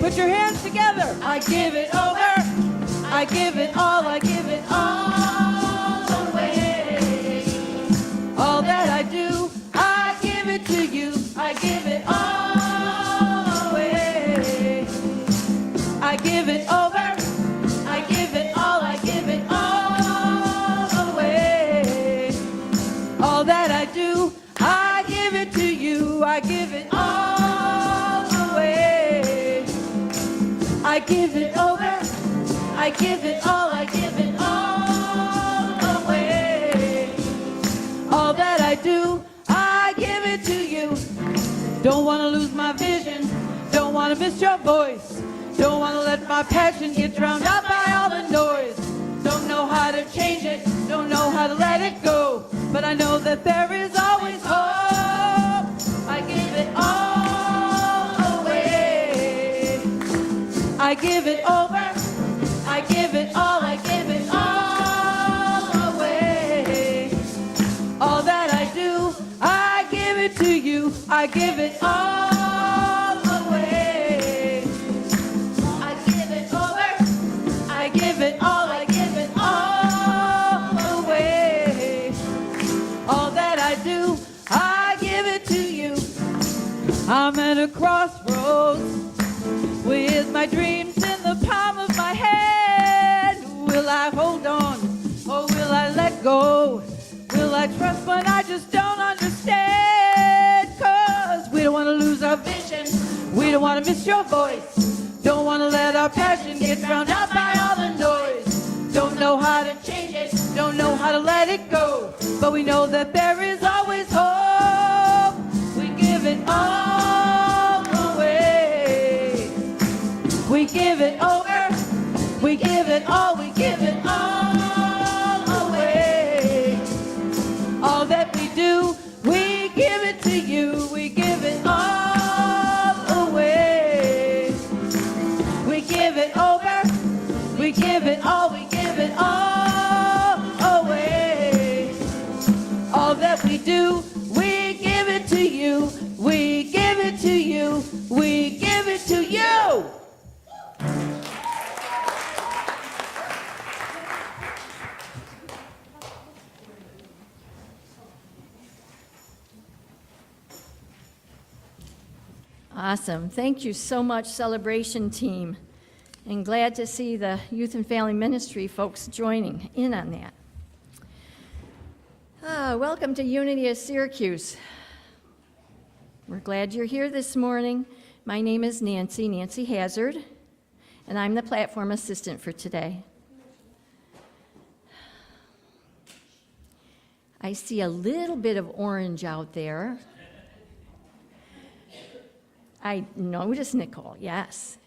Put your hands together. I give it over. I give it all. I give it all away. All that I do, I give it to you. I give it all away. I give it over. I give it all. I give it all away. All that I do, I give it to you. I give it all away. I give it over. I give it all. I give it all away. All that I do, I give it to you. Don't want to lose my vision. Don't want to miss your voice. Don't want to let my passion get drowned out by all the noise. Don't know how to change it. Don't know how to let it go. But I know that there is always hope. I give it all away. I give it over. I give it all. I give it all away. All that I do, I give it to you. I give it all away. I give it over. I give it all. I give it all away. All that I do, I give it to you. I'm at a crossroads with my dreams in the palm of my hand. Will I hold on or will I let go? Will I trust when I just don't understand? 'Cause we don't want to lose our vision. We don't want to miss your voice. Don't want to let our passion get drowned out by all the noise. Don't know how to change it. Don't know how to let it go. But we know that there is always hope. We give it all away. We give it over. We give it all. We give it all away. All that we do, we give it to you. We give it all away. We give it over. We give it all. We give it all away. All that we do, we give it to you. We give it to you. We give it to you. Awesome. Thank you so much, Celebration team. And glad to see the Youth and Family Ministry folks joining in on that. Welcome to Unity of Syracuse. We're glad you're here this morning. My name is Nancy Hazard, and I'm the platform assistant for today. I see a little bit of orange out there. I noticed Nicole, yes.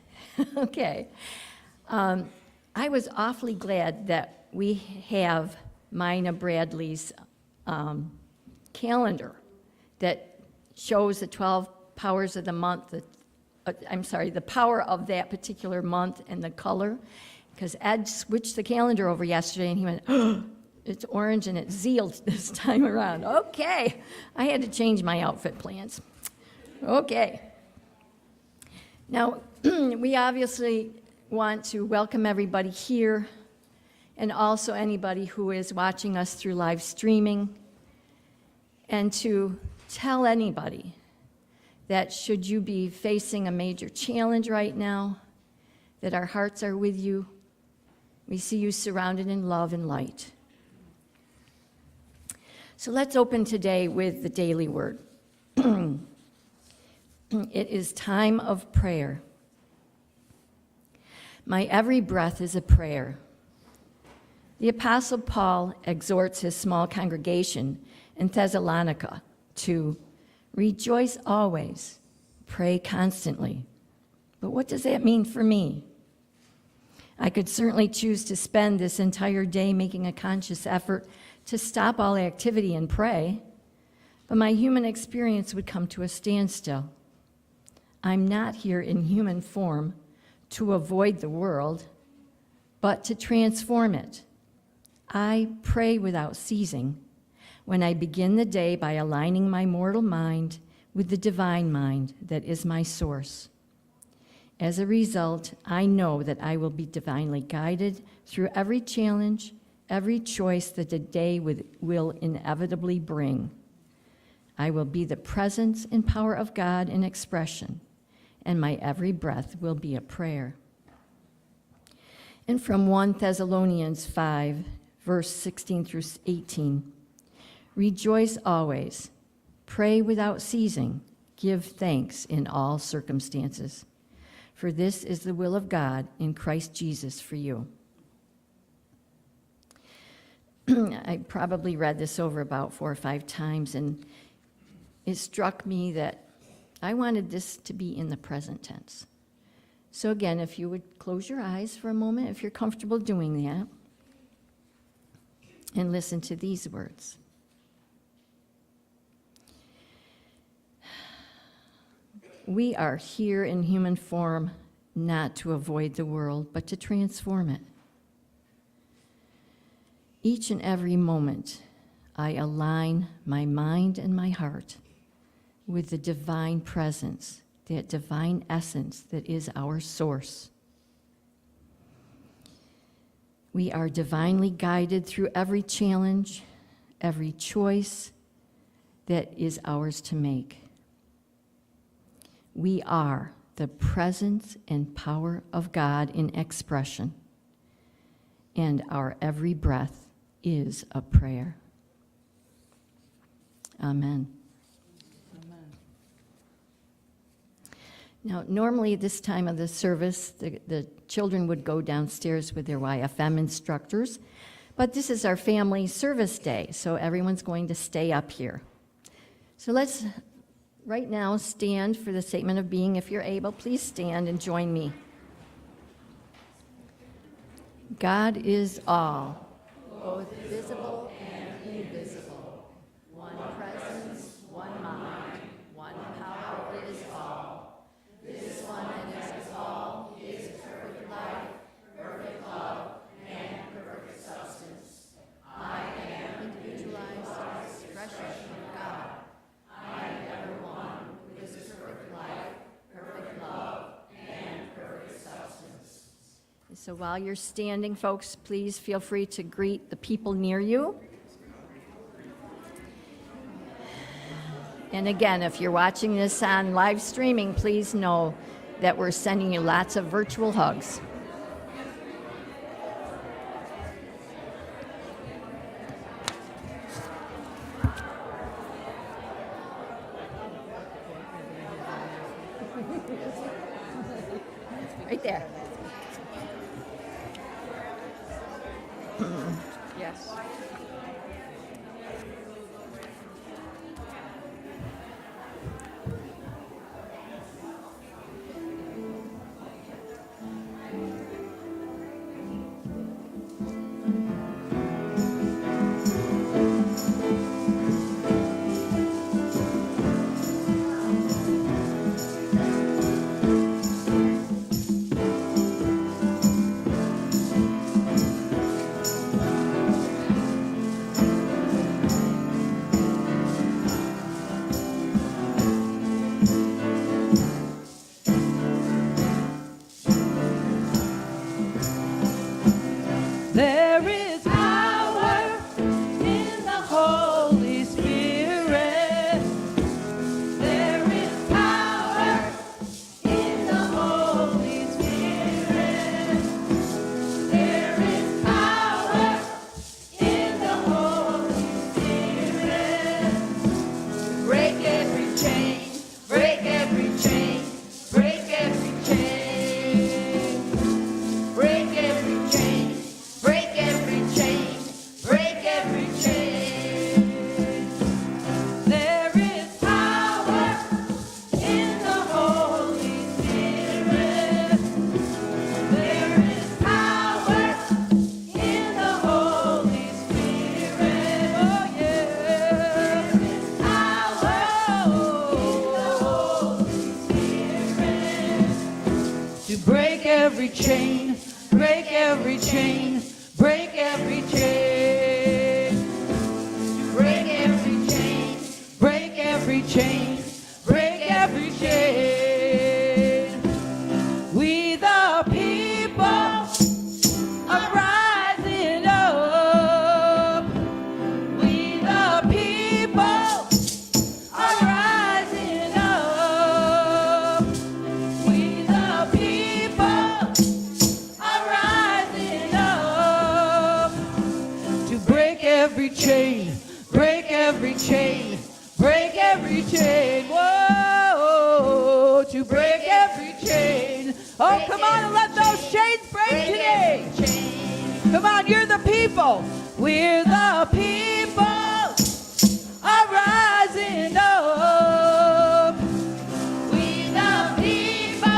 Okay. I was awfully glad that we have Mina Bradley's calendar that shows the 12 powers of the month, the power of that particular month and the color. Because Ed switched the calendar over yesterday and he went, oh, it's orange and it's zealed this time around. Okay. I had to change my outfit plans. Okay. Now, we obviously want to welcome everybody here and also anybody who is watching us through live streaming, and to tell anybody that should you be facing a major challenge right now, that our hearts are with you. We see you surrounded in love and light. So let's open today with the daily word. It is time of prayer. My every breath is a prayer. The Apostle Paul exhorts his small congregation in Thessalonica to rejoice always, pray constantly. But what does that mean for me? I could certainly choose to spend this entire day making a conscious effort to stop all activity and pray, but my human experience would come to a standstill. I'm not here in human form to avoid the world, but to transform it. I pray without ceasing when I begin the day by aligning my mortal mind with the divine mind that is my source. As a result, I know that I will be divinely guided through every challenge, every choice that the day will inevitably bring. I will be the presence and power of God in expression, and my every breath will be a prayer. And from 1 Thessalonians 5, verse 16 through 18, rejoice always, pray without ceasing, give thanks in all circumstances, for this is the will of God in Christ Jesus for you. I probably read this over about 4 or 5 times, and it struck me that I wanted this to be in the present tense. So again, if you would close your eyes for a moment, if you're comfortable doing that, and listen to these words. We are here in human form not to avoid the world, but to transform it. Each and every moment, I align my mind and my heart with the divine presence, that divine essence that is our source. We are divinely guided through every challenge, every choice that is ours to make. We are the presence and power of God in expression, and our every breath is a prayer. Amen. Now, normally at this time of the service, the children would go downstairs with their YFM instructors, but this is our family service day, so everyone's going to stay up here. So let's right now stand for the statement of being. If you're able, please stand and join me. God is all, both visible and invisible, one presence, one mind, one power is all. This one that is all is perfect life, perfect love, and perfect substance. I am individualized expression of God. I am ever one with this perfect life, perfect love, and perfect substance. So while you're standing, folks, please feel free to greet the people near you. And again, if you're watching this on live streaming, please know that we're sending you lots of virtual hugs. Right there. Yes. There is power in the Holy Spirit. There is power in the Holy Spirit. There is power in the Holy Spirit. Break every chain, break every chain, break every chain. Break every chain. Break every chain, break every chain. There is power in the Holy Spirit. There is power in the Holy Spirit. Oh yeah. There is power in the Holy Spirit. To break every chain, break every chain. Break every chain, break every chain, break every chain, break every chain. Oh, come on and let those chains break today. Come on, you're the people. We're the people are rising up. We the people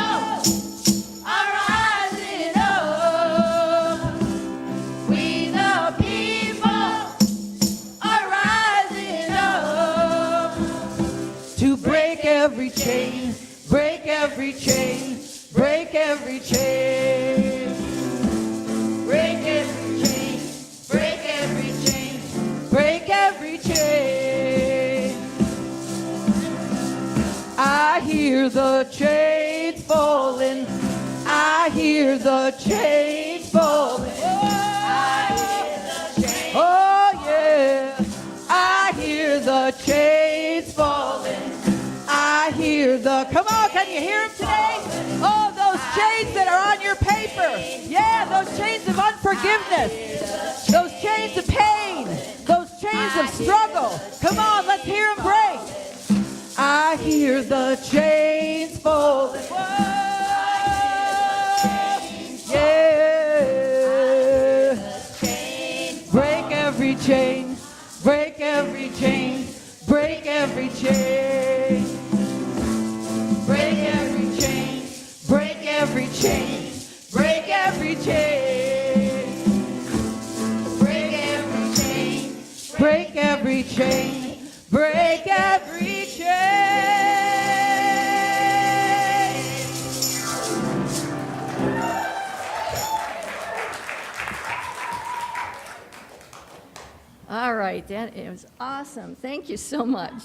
are rising up. We the people are rising up to break every chain, break every chain, break every chain. Break every chain, break every chain, break every chain. I hear the chains falling. I hear the chains falling. Oh yeah, I hear the chains falling. I hear the, come on, can you hear them today? Oh, those chains that are on your paper. Yeah, those chains of unforgiveness. Those chains of pain. Those chains of struggle. Come on, let's hear them break. I hear the chains falling. Whoa. Yeah. Break every chain. Break every chain. Break every chain. Break every chain. Break every chain. Break every chain. Break every chain. Break every chain. Break every chain. All right, that it was awesome. Thank you so much.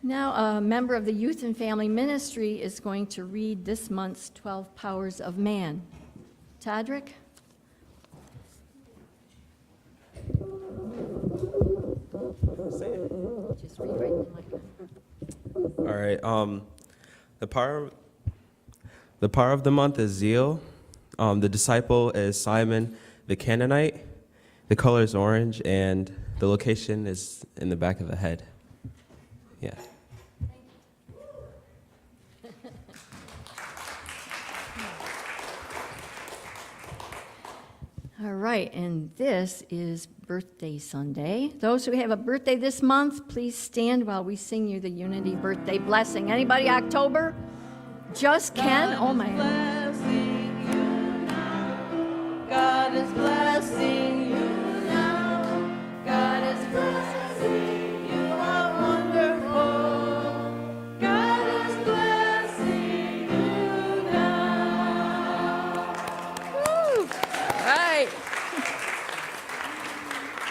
Now, a member of the Youth and Family Ministry is going to read this month's 12 Powers of Man. Todrick? Just read right in the microphone. All right. The power of the month is zeal. The disciple is Simon the Canaanite. The color is orange, and the location is in the back of the head. Yeah. All right, and this is Birthday Sunday. Those who have a birthday this month, please stand while we sing you the Unity Birthday Blessing. Anybody October? Just Ken? Oh my. God is blessing you now. God is blessing you. Are wonderful. God is blessing you now. Woo! All right.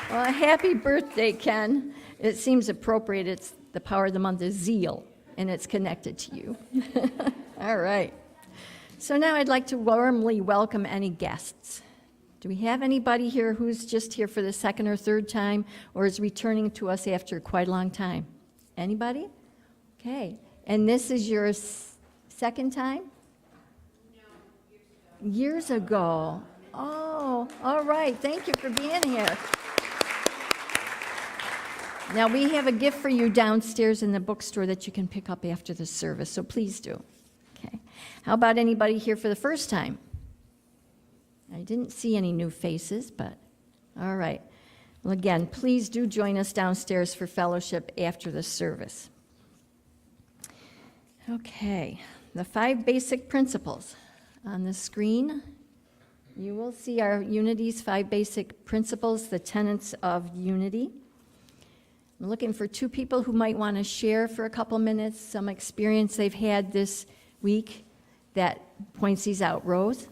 Well, happy birthday, Ken. It seems appropriate. It's the power of the month is zeal, and it's connected to you. All right. So now I'd like to warmly welcome any guests. Do we have anybody here who's just here for the second or third time or is returning to us after quite a long time? Anybody? Okay. And this is your second time? No, years ago. Oh, all right. Thank you for being here. Now, we have a gift for you downstairs in the bookstore that you can pick up after the service, so please do. Okay. How about anybody here for the first time? I didn't see any new faces, but all right. Well, again, please do join us downstairs for fellowship after the service. Okay, the 5 basic principles. On the screen, you will see our Unity's 5 basic principles, the tenets of unity. I'm looking for 2 people who might want to share for a couple minutes some experience they've had this week that points these out. Rose?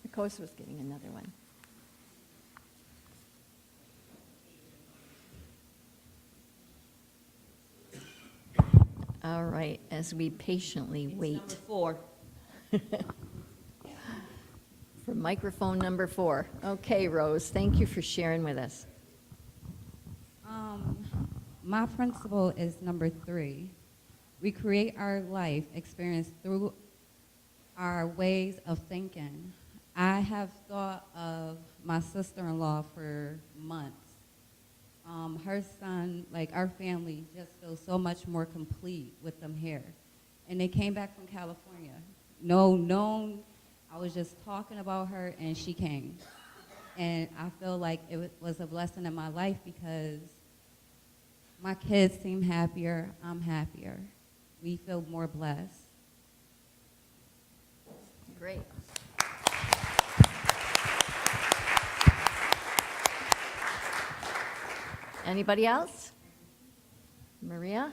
Nicole was getting another one. All right, as we patiently wait. Number 4. For microphone number 4. Okay, Rose, thank you for sharing with us. My principle is number 3. We create our life experience through our ways of thinking. I have thought of my sister-in-law for months. Her son, like our family, just feels so much more complete with them here. And they came back from California. I was just talking about her and she came. And I feel like it was a blessing in my life because my kids seem happier, I'm happier. We feel more blessed. Great. Anybody else? Maria?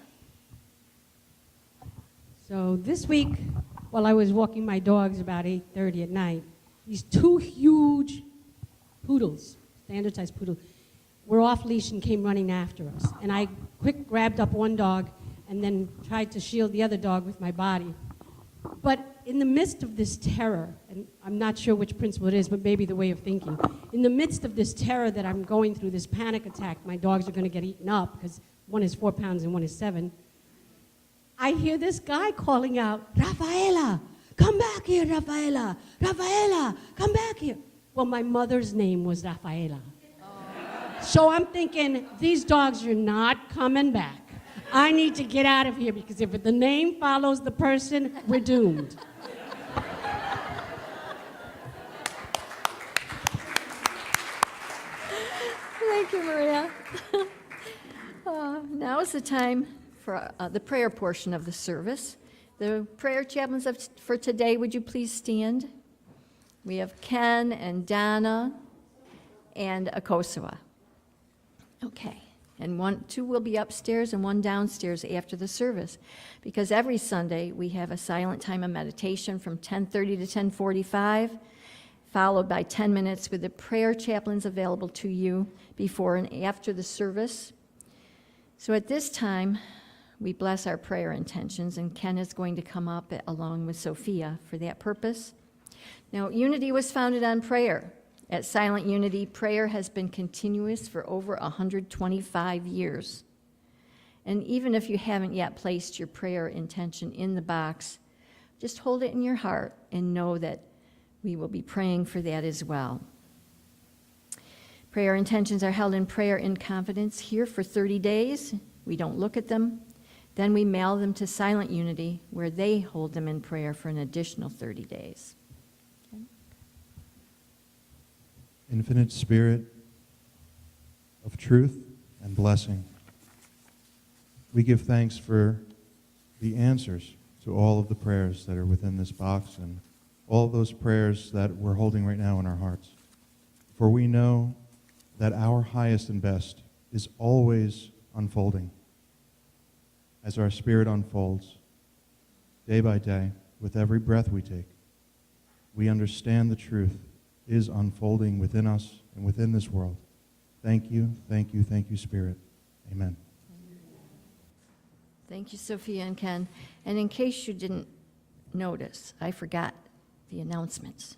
So this week, while I was walking my dogs about 8:30 at night, these two huge poodles, standard-sized poodles, were off leash and came running after us. And I quick grabbed up one dog and then tried to shield the other dog with my body. But in the midst of this terror, and I'm not sure which principle it is, but maybe the way of thinking, in the midst of this terror that I'm going through, this panic attack, my dogs are going to get eaten up because one is 4 pounds and one is 7, I hear this guy calling out, Rafaela, come back here, Rafaela. Rafaela, come back here. Well, my mother's name was Rafaela. So I'm thinking, these dogs are not coming back. I need to get out of here because if the name follows the person, we're doomed. Thank you, Maria. Now is the time for the prayer portion of the service. The prayer chaplains for today, would you please stand? We have Ken and Donna and Akosua. Okay. And two will be upstairs and one downstairs after the service. Because every Sunday we have a silent time of meditation from 10:30 to 10:45, followed by 10 minutes with the prayer chaplains available to you before and after the service. So at this time, we bless our prayer intentions, and Ken is going to come up along with Sophia for that purpose. Now, Unity was founded on prayer. At Silent Unity, prayer has been continuous for over 125 years. And even if you haven't yet placed your prayer intention in the box, just hold it in your heart and know that we will be praying for that as well. Prayer intentions are held in prayer in confidence here for 30 days. We don't look at them. Then we mail them to Silent Unity, where they hold them in prayer for an additional 30 days. Infinite Spirit of truth and blessing, we give thanks for the answers to all of the prayers that are within this box and all of those prayers that we're holding right now in our hearts. For we know that our highest and best is always unfolding. As our spirit unfolds, day by day, with every breath we take, we understand the truth is unfolding within us and within this world. Thank you, thank you, thank you, Spirit. Amen. Thank you, Sophia and Ken. And in case you didn't notice, I forgot the announcements.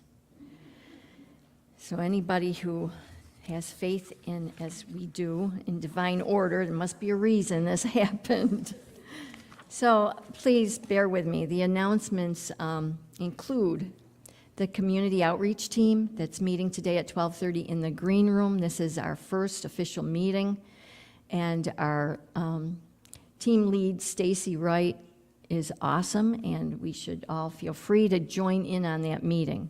So anybody who has faith in, as we do, in divine order, there must be a reason this happened. So please bear with me. The announcements include the community outreach team that's meeting today at 12:30 in the green room. This is our first official meeting, and our team lead, Stacy Wright, is awesome, and we should all feel free to join in on that meeting.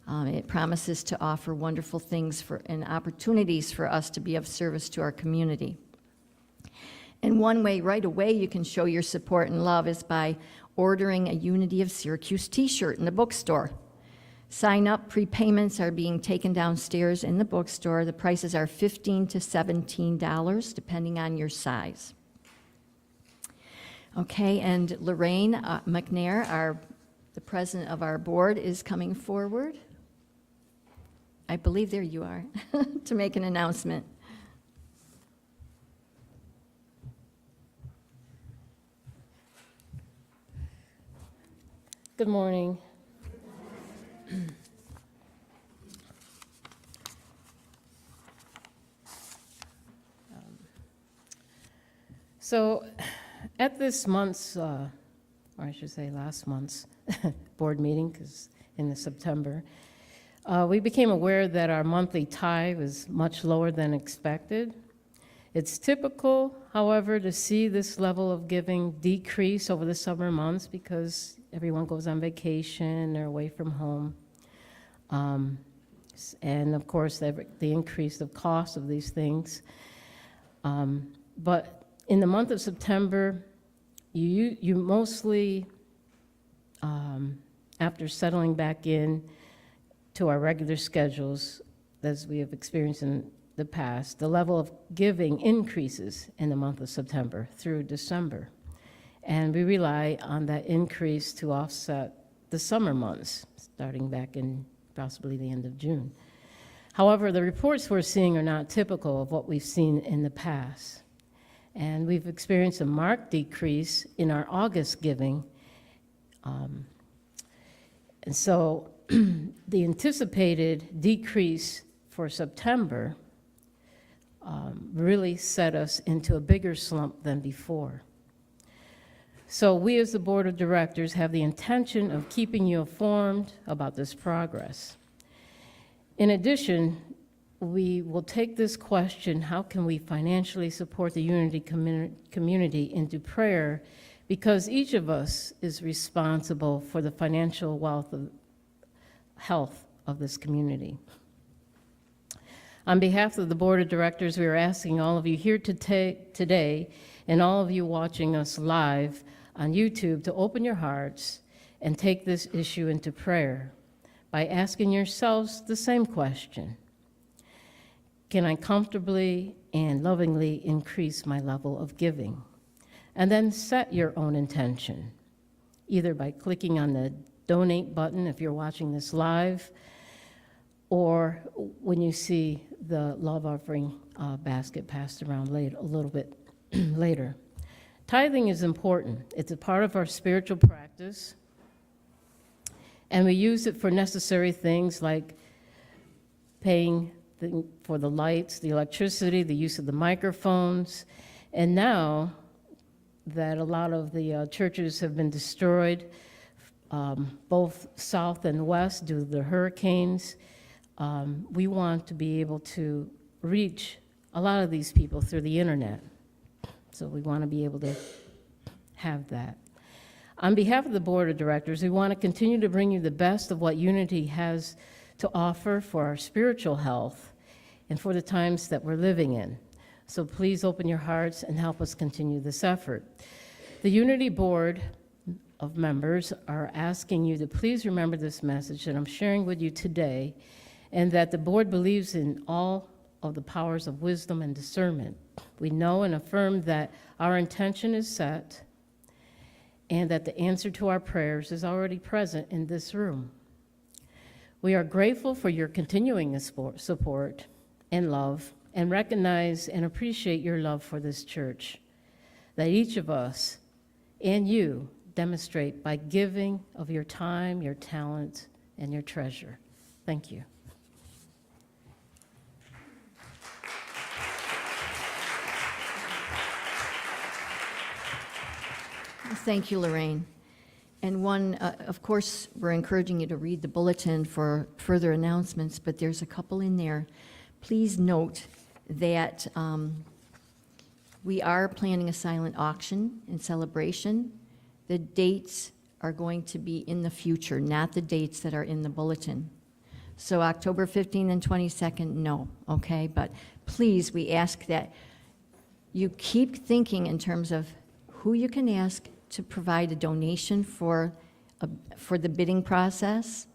It promises to offer wonderful things and opportunities for us to be of service to our community. And one way right away you can show your support and love is by ordering a Unity of Syracuse t-shirt in the bookstore. Sign up, prepayments are being taken downstairs in the bookstore. The prices are $15 to $17, depending on your size. Okay, and Lorraine McNair, the president of our board, is coming forward. I believe there you are, to make an announcement. Good morning. So at this month's, or I should say last month's board meeting, because in September, We became aware that our monthly tithe was much lower than expected. It's typical, however, to see this level of giving decrease over the summer months because everyone goes on vacation or away from home. And of course, the increase of cost of these things. But in the month of September, you mostly, after settling back in to our regular schedules, as we have experienced in the past, the level of giving increases in the month of September through December. And we rely on that increase to offset the summer months, starting back in possibly the end of June. However, the reports we're seeing are not typical of what we've seen in the past. And we've experienced a marked decrease in our August giving. And so the anticipated decrease for September really set us into a bigger slump than before. So we as the board of directors have the intention of keeping you informed about this progress. In addition, we will take this question, how can we financially support the Unity community, into prayer, because each of us is responsible for the financial health of this community. On behalf of the board of directors, we are asking all of you here today and all of you watching us live on YouTube to open your hearts and take this issue into prayer by asking yourselves the same question. Can I comfortably and lovingly increase my level of giving? And then set your own intention, either by clicking on the donate button if you're watching this live, or when you see the love offering basket passed around a little bit later. Tithing is important. It's a part of our spiritual practice, and we use it for necessary things like paying for the lights, the electricity, the use of the microphones, and now that a lot of the churches have been destroyed, both south and west due to the hurricanes, we want to be able to reach a lot of these people through the internet. So we want to be able to have that. On behalf of the board of directors, we want to continue to bring you the best of what Unity has to offer for our spiritual health and for the times that we're living in. So please open your hearts and help us continue this effort. The Unity board of members are asking you to please remember this message that I'm sharing with you today, and that the board believes in all of the powers of wisdom and discernment. We know and affirm that our intention is set and that the answer to our prayers is already present in this room. We are grateful for your continuing support and love, and recognize and appreciate your love for this church that each of us and you demonstrate by giving of your time, your talent, and your treasure. Thank you. Thank you, Lorraine. And of course, we're encouraging you to read the bulletin for further announcements, but there's a couple in there. Please note that we are planning a silent auction in celebration. The dates are going to be in the future, not the dates that are in the bulletin. So October 15th and 22nd, no, okay? But please, we ask that you keep thinking in terms of who you can ask to provide a donation for the bidding process,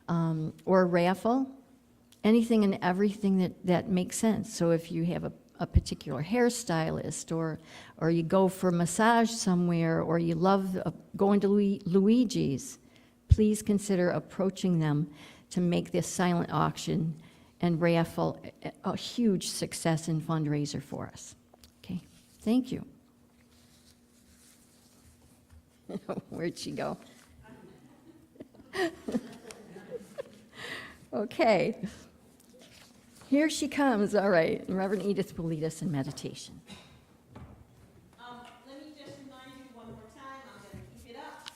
or a raffle, anything and everything that makes sense. So if you have a particular hairstylist, or you go for a massage somewhere, or you love going to Luigi's, please consider approaching them to make this silent auction and raffle a huge success and fundraiser for us. Okay, thank you. Where'd she go? Okay. Here she comes. All right. Reverend Edith will lead us in meditation. Let me just remind you one more time, I'm going to keep it up,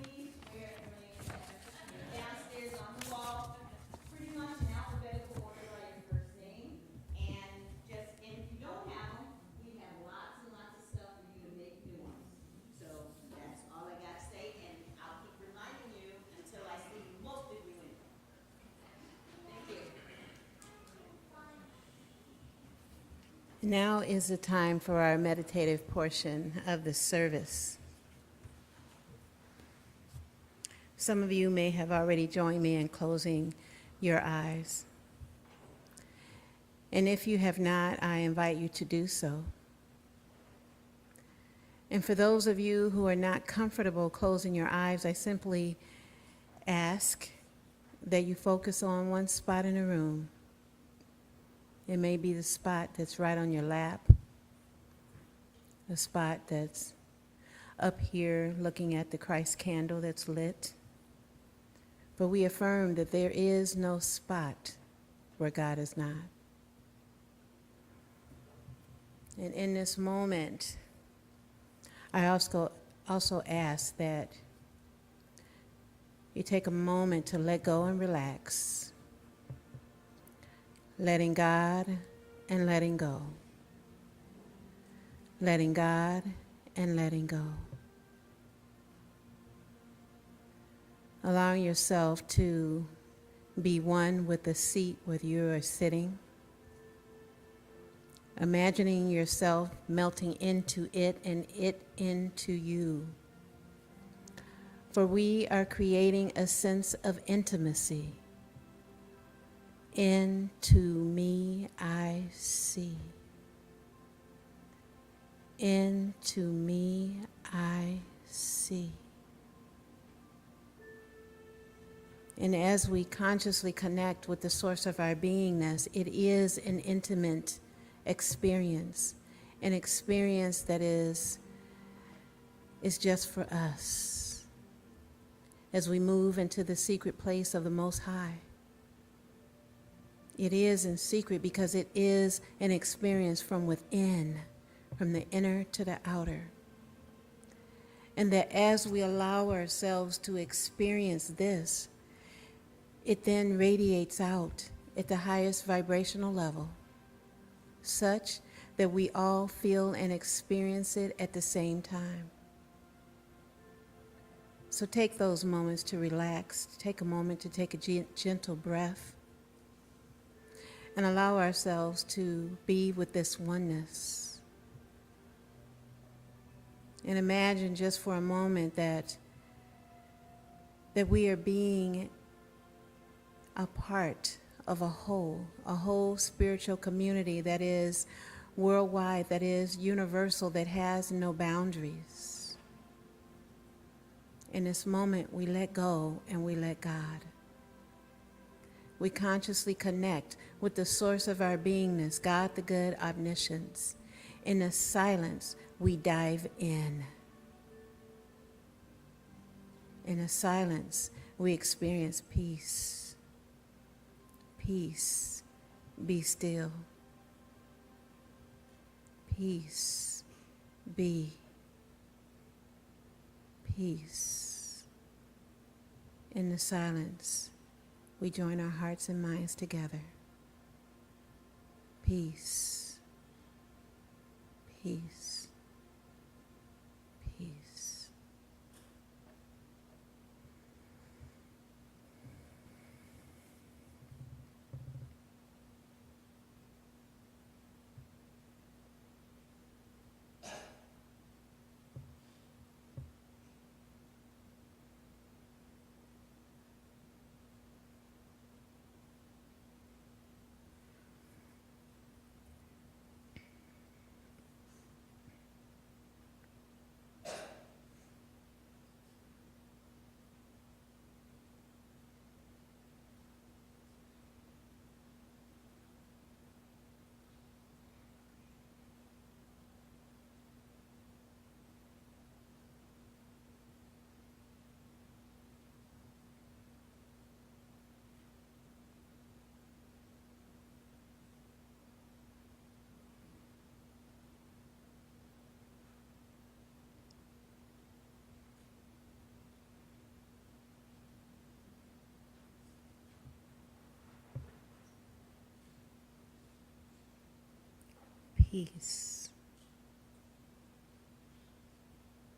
please. We're downstairs on the wall. Pretty Now is the time for our meditative portion of the service. Some of you may have already joined me in closing your eyes. And if you have not, I invite you to do so. And for those of you who are not comfortable closing your eyes, I simply ask that you focus on one spot in the room. It may be the spot that's right on your lap, the spot that's up here looking at the Christ candle that's lit. But we affirm that there is no spot where God is not. And in this moment, I also ask that you take a moment to let go and relax, letting God and letting go, letting God and letting go. Allowing yourself to be one with the seat where you are sitting. Imagining yourself melting into it and it into you. For we are creating a sense of intimacy. Into me I see. Into me I see. And as we consciously connect with the source of our beingness, it is an intimate experience, an experience that is just for us as we move into the secret place of the Most High. It is in secret because it is an experience from within, from the inner to the outer. And that as we allow ourselves to experience this, it then radiates out at the highest vibrational level, such that we all feel and experience it at the same time. So take those moments to relax, take a moment to take a gentle breath, and allow ourselves to be with this oneness. And imagine just for a moment that we are being a part of a whole spiritual community that is worldwide, that is universal, that has no boundaries. In this moment, we let go and we let God. We consciously connect with the source of our beingness, God the good omniscience. In the silence, we dive in. In the silence, we experience peace. Peace, be still. Peace, be. Peace. In the silence, we join our hearts and minds together. Peace, peace, peace. Peace.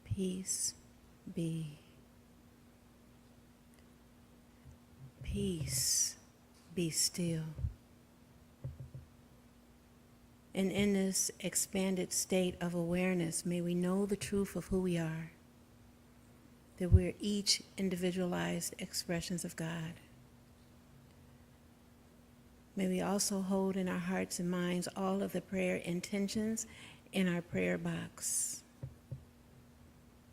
Peace be. Peace be still. And in this expanded state of awareness, may we know the truth of who we are, that we're each individualized expressions of God. May we also hold in our hearts and minds all of the prayer intentions in our prayer box.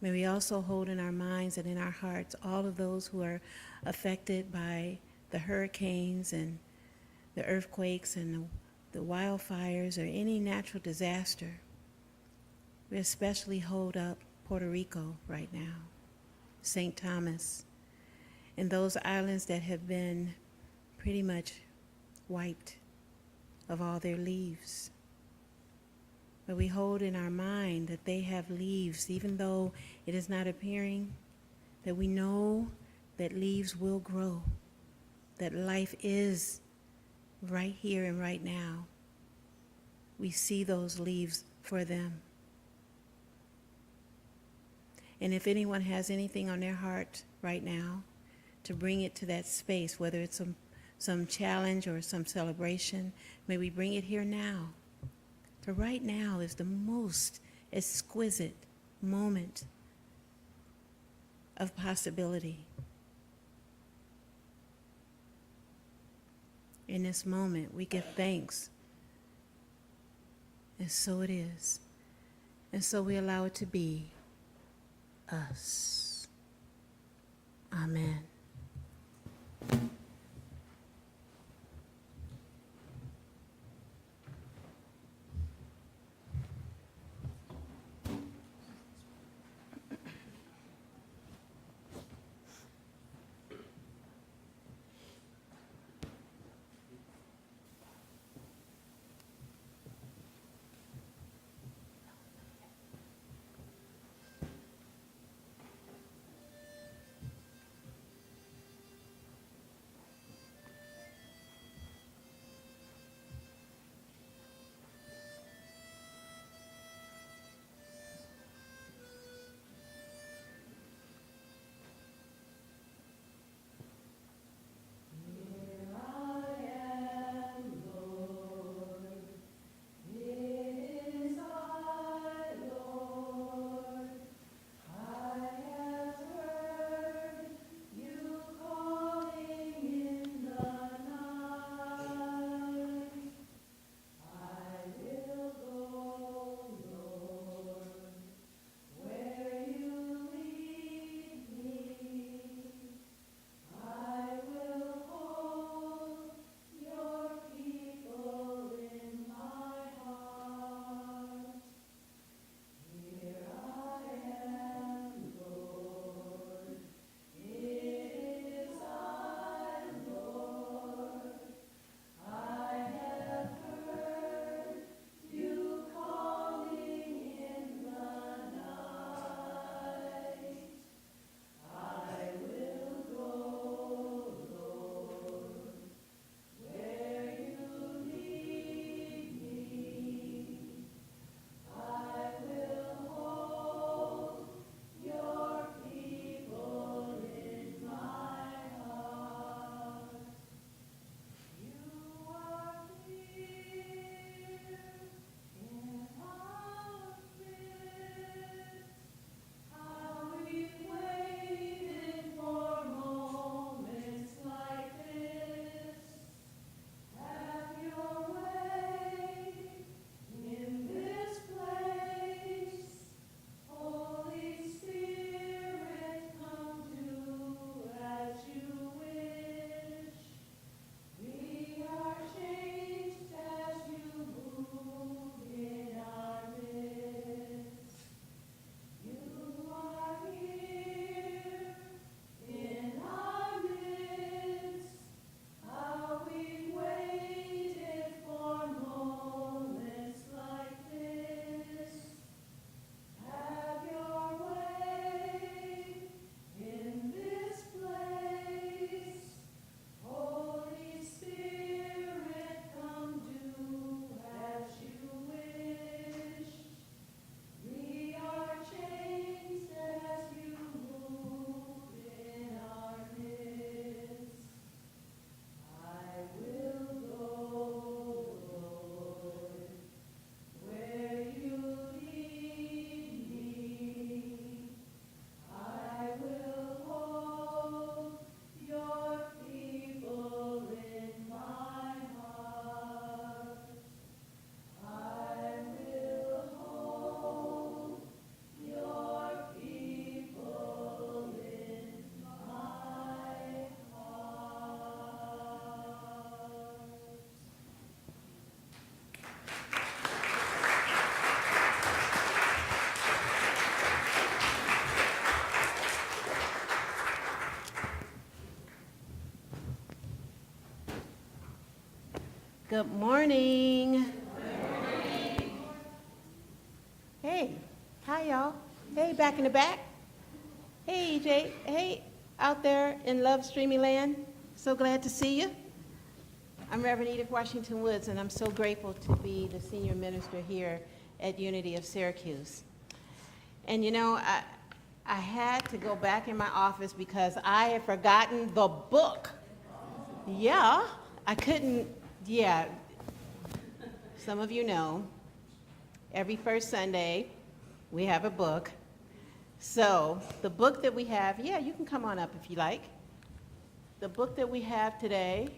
May we also hold in our minds and in our hearts all of those who are affected by the hurricanes and the earthquakes and the wildfires or any natural disaster. We especially hold up Puerto Rico right now, St. Thomas, and those islands that have been pretty much wiped of all their leaves. But we hold in our mind that they have leaves, even though it is not appearing, that we know that leaves will grow, that life is right here and right now. We see those leaves for them. And if anyone has anything on their heart right now, to bring it to that space, whether it's some challenge or some celebration, may we bring it here now. For right now is the most exquisite moment of possibility. In this moment, we give thanks. And so it is. And so we allow it to be us. Amen. Good morning. Hey, hi y'all. Hey, back in the back. Hey, EJ. Hey, out there in Love Streamy Land. So glad to see you. I'm Reverend Edith Washington Woods, and I'm so grateful to be the senior minister here at Unity of Syracuse. And you know, I had to go back in my office because I had forgotten the book. Yeah, I couldn't, yeah. Some of you know, every first Sunday, we have a book. So the book that we have, yeah, you can come on up if you like. The book that we have today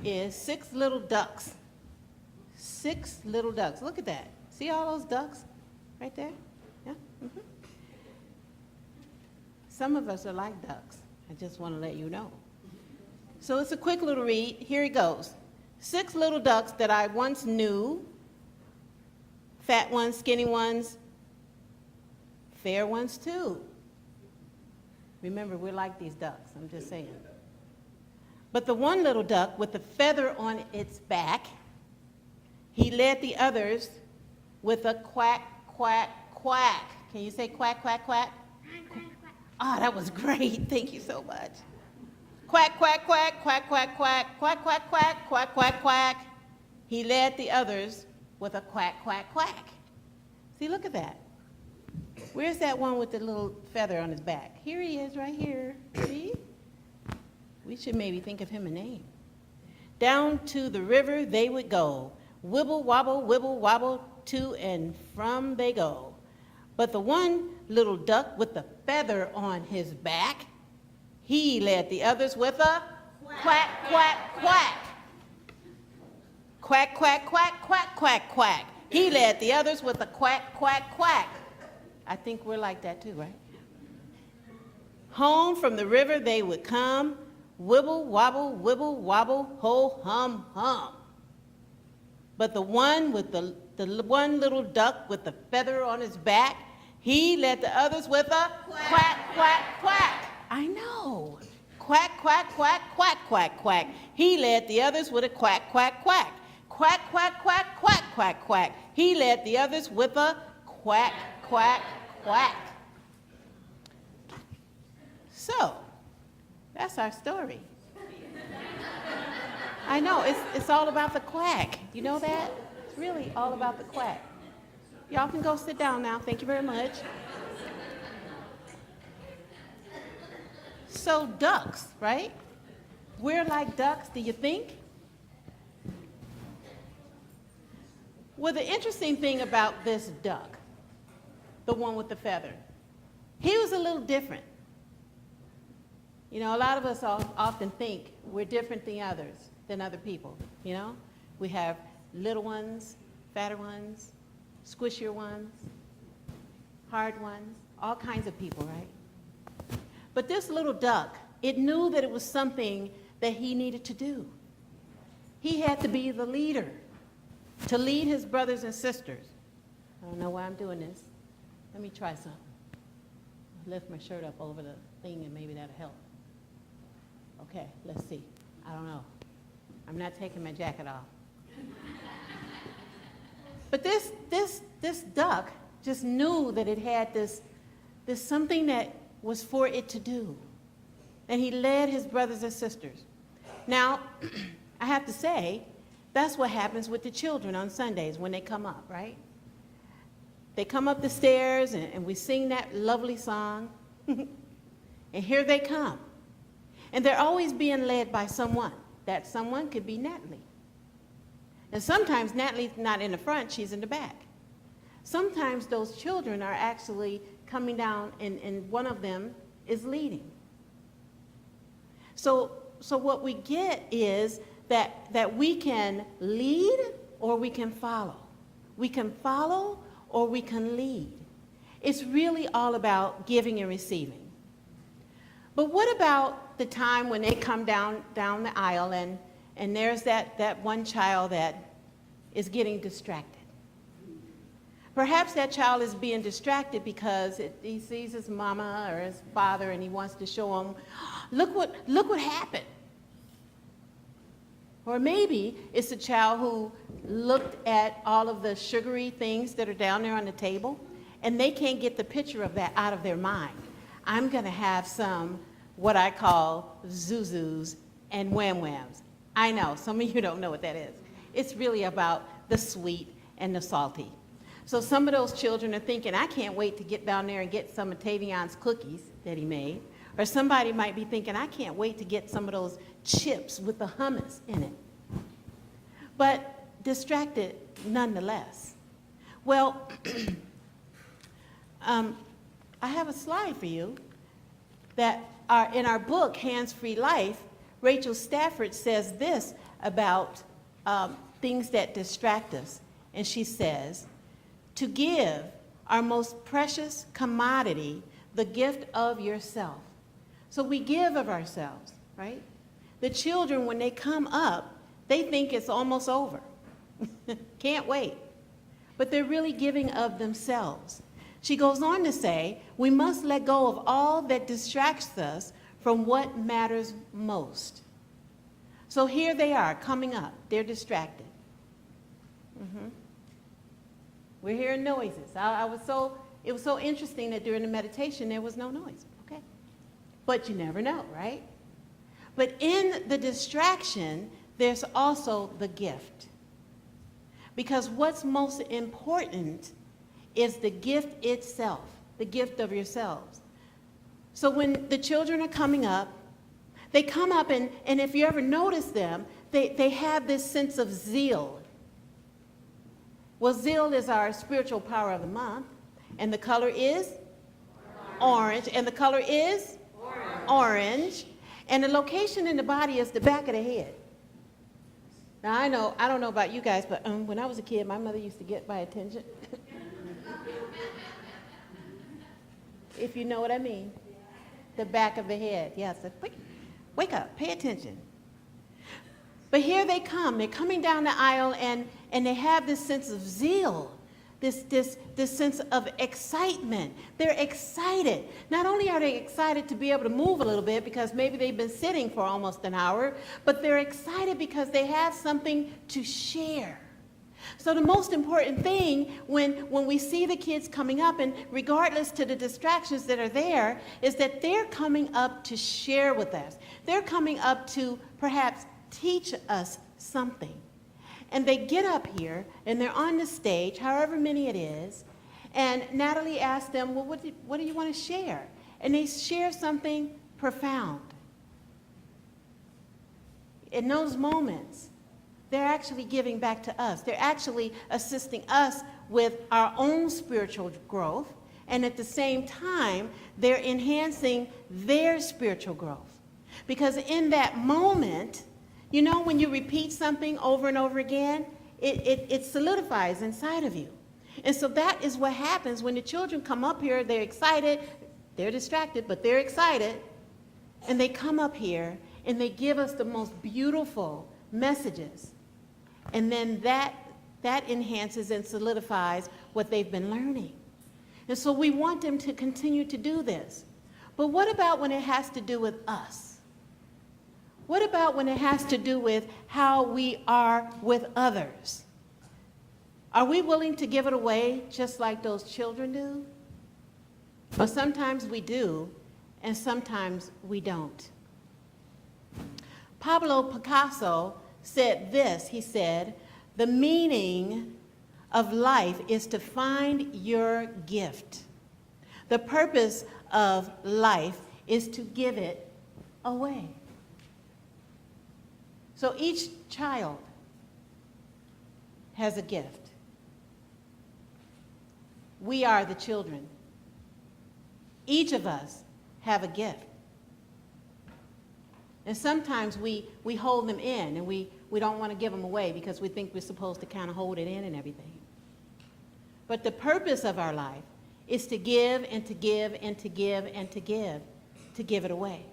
is Six Little Ducks. 6 little ducks. Look at that. See all those ducks right there? Yeah. Mm-hmm. Some of us are like ducks. I just want to let you know. So it's a quick little read. Here it goes. 6 little ducks that I once knew. Fat ones, skinny ones, fair ones too. Remember, we're like these ducks. I'm just saying. But the one little duck with the feather on its back, he led the others with a quack, quack, quack. Can you say quack, quack, quack? Oh, that was great. Thank you so much. Quack, quack, quack, quack, quack, quack, quack, quack, quack, quack, quack, quack. He led the others with a quack, quack, quack. See, look at that. Where's that one with the little feather on his back? Here he is, right here. See? We should maybe think of him a name. Down to the river they would go. Wibble, wobble, to and from they go. But the one little duck with the feather on his back, he led the others with a quack, quack, quack. Quack, quack, quack, quack, quack, quack. He led the others with a quack, quack, quack. I think we're like that too, right? Home from the river they would come. Wibble, wobble, ho, hum, hum. But the one with the one little duck with the feather on his back, he led the others with a quack, quack, quack. I know. Quack, quack, quack, quack, quack, quack. He led the others with a quack, quack, quack. Quack, quack, quack, quack, quack, quack. He led the others with a quack, quack, quack. So, that's our story. I know, it's all about the quack. You know that? It's really all about the quack. Y'all can go sit down now. Thank you very much. So ducks, right? We're like ducks, do you think? Well, the interesting thing about this duck, the one with the feather, he was a little different. You know, a lot of us often think we're different than other people, you know? We have little ones, fatter ones, squishier ones, hard ones, all kinds of people, right? But this little duck, it knew that it was something that he needed to do. He had to be the leader, to lead his brothers and sisters. I don't know why I'm doing this. Let me try something. Lift my shirt up over the thing and maybe that'll help. Okay, let's see. I don't know. I'm not taking my jacket off. But this duck just knew that it had this something that was for it to do. And he led his brothers and sisters. Now, I have to say, that's what happens with the children on Sundays when they come up, right? They come up the stairs and we sing that lovely song. And here they come. And they're always being led by someone. That someone could be Natalie. And sometimes Natalie's not in the front, she's in the back. Sometimes those children are actually coming down and one of them is leading. So what we get is that we can lead or we can follow. We can follow or we can lead. It's really all about giving and receiving. But what about the time when they come down the aisle and there's that one child that is getting distracted? Perhaps that child is being distracted because he sees his mama or his father and he wants to show him, look what happened. Or maybe it's a child who looked at all of the sugary things that are down there on the table, and they can't get the picture of that out of their mind. I'm going to have some, what I call zuzus and wham whams. I know, some of you don't know what that is. It's really about the sweet and the salty. So some of those children are thinking, I can't wait to get down there and get some of Tavion's cookies that he made. Or somebody might be thinking, I can't wait to get some of those chips with the hummus in it. But distracted nonetheless. Well, I have a slide for you that in our book, Hands-Free Life, Rachel Stafford says this about things that distract us. And she says, to give our most precious commodity, the gift of yourself. So we give of ourselves, right? The children, when they come up, they think it's almost over. Can't wait. But they're really giving of themselves. She goes on to say, we must let go of all that distracts us from what matters most. So here they are coming up. They're distracted. We're hearing noises. It was so interesting that during the meditation there was no noise. Okay. But you never know, right? But in the distraction, there's also the gift. Because what's most important is the gift itself, the gift of yourselves. So when the children are coming up, they come up and if you ever notice them, they have this sense of zeal. Well, zeal is our spiritual power of the month, and the color is orange, and the color is orange, and the location in the body is the back of the head. Now I don't know about you guys, but when I was a kid, my mother used to get my attention. If you know what I mean. The back of the head, yes. Wake up, pay attention. But here they come. They're coming down the aisle, and they have this sense of zeal, this sense of excitement. They're excited. Not only are they excited to be able to move a little bit because maybe they've been sitting for almost an hour, but they're excited because they have something to share. So the most important thing when we see the kids coming up, and regardless to the distractions that are there, is that they're coming up to share with us. They're coming up to perhaps teach us something. And they get up here, and they're on the stage, however many it is, and Natalie asked them, well, what do you want to share? And they share something profound. In those moments, they're actually giving back to us. They're actually assisting us with our own spiritual growth, and at the same time, they're enhancing their spiritual growth. Because in that moment, you know, when you repeat something over and over again, it solidifies inside of you. And so that is what happens when the children come up here. They're excited. They're distracted, but they're excited. And they come up here, and they give us the most beautiful messages. And then that enhances and solidifies what they've been learning. And so we want them to continue to do this. But what about when it has to do with us? What about when it has to do with how we are with others? Are we willing to give it away just like those children do? Well, sometimes we do, and sometimes we don't. Pablo Picasso said this. He said, the meaning of life is to find your gift. The purpose of life is to give it away. So each child has a gift. We are the children. Each of us have a gift. And sometimes we hold them in, and we don't want to give them away because we think we're supposed to kind of hold it in and everything. But the purpose of our life is to give and to give and to give and to give it away.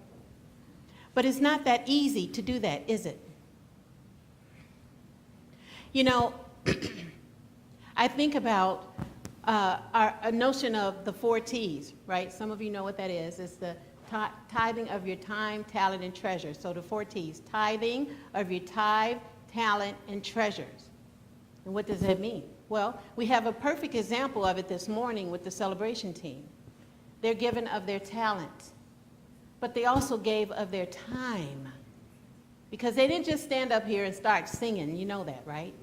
But it's not that easy to do that, is it? You know, I think about our notion of the 4 T's, right? Some of you know what that is. It's the Tithing of your time, talent, and treasure. So the 4 T's. Tithing of your time, talent, and treasures. And what does that mean? Well, we have a perfect example of it this morning with the celebration team. They're given of their talent, but they also gave of their time. Because they didn't just stand up here and start singing, you know that, right?